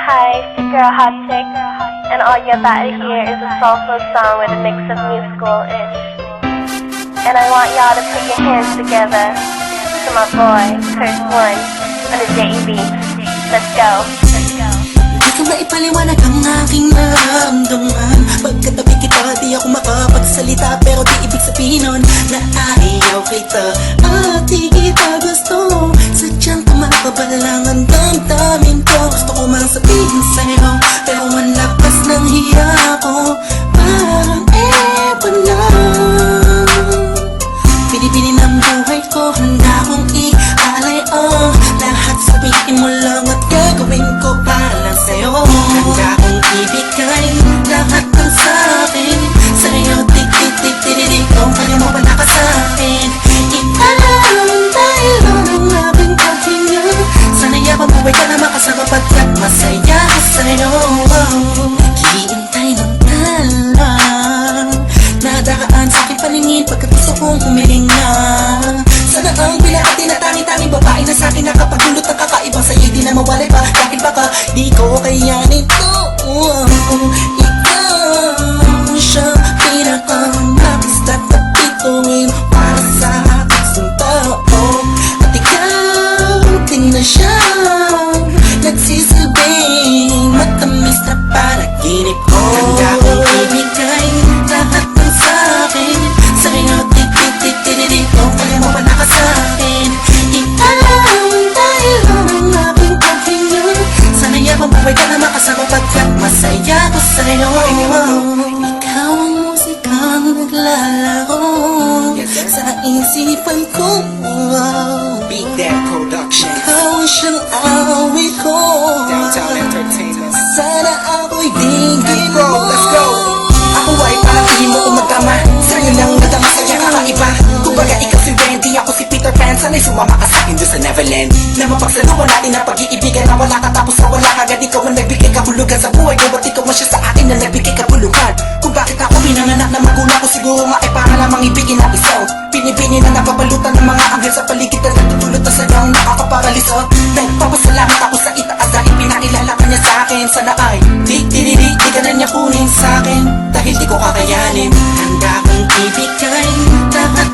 Hi, it's your girl Hot Chick, and all you're about to hear is a soulful song with a mix of new school-ish. And I want y'all to put your hands together to my boy, Curse One, on the JEB. Let's go. Di ko maipaliwanag ang aking nararamdaman. Pagkatabi kita, di ako makapagsalita, pero di ibig sabihin nun na ayaw kita at di kita gusto. Sadyang kumakabalang ang damdamin ko. Gusto ko man sabihin sa'yo, pero malakas ng hiya ko. Parang ewan lang, pinipili ng buhay ko, handa kong ialay ang lahat. Sabihin mo lang at gagawin ko para lang sa'yo. Handa kong ibigay lahat ng sa'kin sa'yo. Tik-tik-tik-tik-tik, kung kaya mo pala ka sa'kin. Italang dahil ang aking paghinga. Sana'y abang buhay ka na makasama pagkat masaya ka sa'yo. Hihintay ng talang nadaan sa aking paningin pagkat gusto kong humihinga. Sana ang bilang at tinatangi-tanging babae na sa'kin nakapagdulot ng kakaibang sa'yo'y di na mawalay pa. Dahil baka di ko kayanin to. Ikaw siya pinakanakis at kapituin para sa aking tao. At ikaw din na siya nagsisilbing matamis na panaginip ko. Handa kong ibigay lahat ng sa'kin sa'yo. Tik-tik-tik-tik-tik, kung kaya mo pala ka sa'kin. Italang dahil ang aking paghinga. Sana'y abang buhay ka na makasama pagkat masaya ko sa'yo. Ikaw ang musikang naglalaro sa isipan ko. Beat That Production, Ikaw ang siyang awit ko. Downtown Entertainment. Sana ako'y dinggin Bro, mo. let's go. Ako ay panatilin mo kung magkama. Sa'yo lang nadama sa'yo kakaiba. Kumbaga ikaw si Wendy, ako si Peter Pan. Sana'y sumama ka sa'kin doon sa Neverland. Na mapagsaluhan natin ang pag-iibigan na wala ka tapos na wala kagad. Ikaw ang nagbigay kahulugan sa buhay ko. Ba't ikaw man siya sa akin na nagbigay kahulugan? Kung bakit ako pinanganak na magulang ko, siguro nga ay para lamang ibigin ang isaw. Pinipini na napapalutan ng mga anghel sa paligid na natutulot na sadyang nakakaparaliso. Nagpapasalamat ako sa itaas dahil pinakilala ka niya sa'kin. Sana ay di ka na niya kunin sa'kin dahil di ko kakayanin. Handa kong ibigay lahat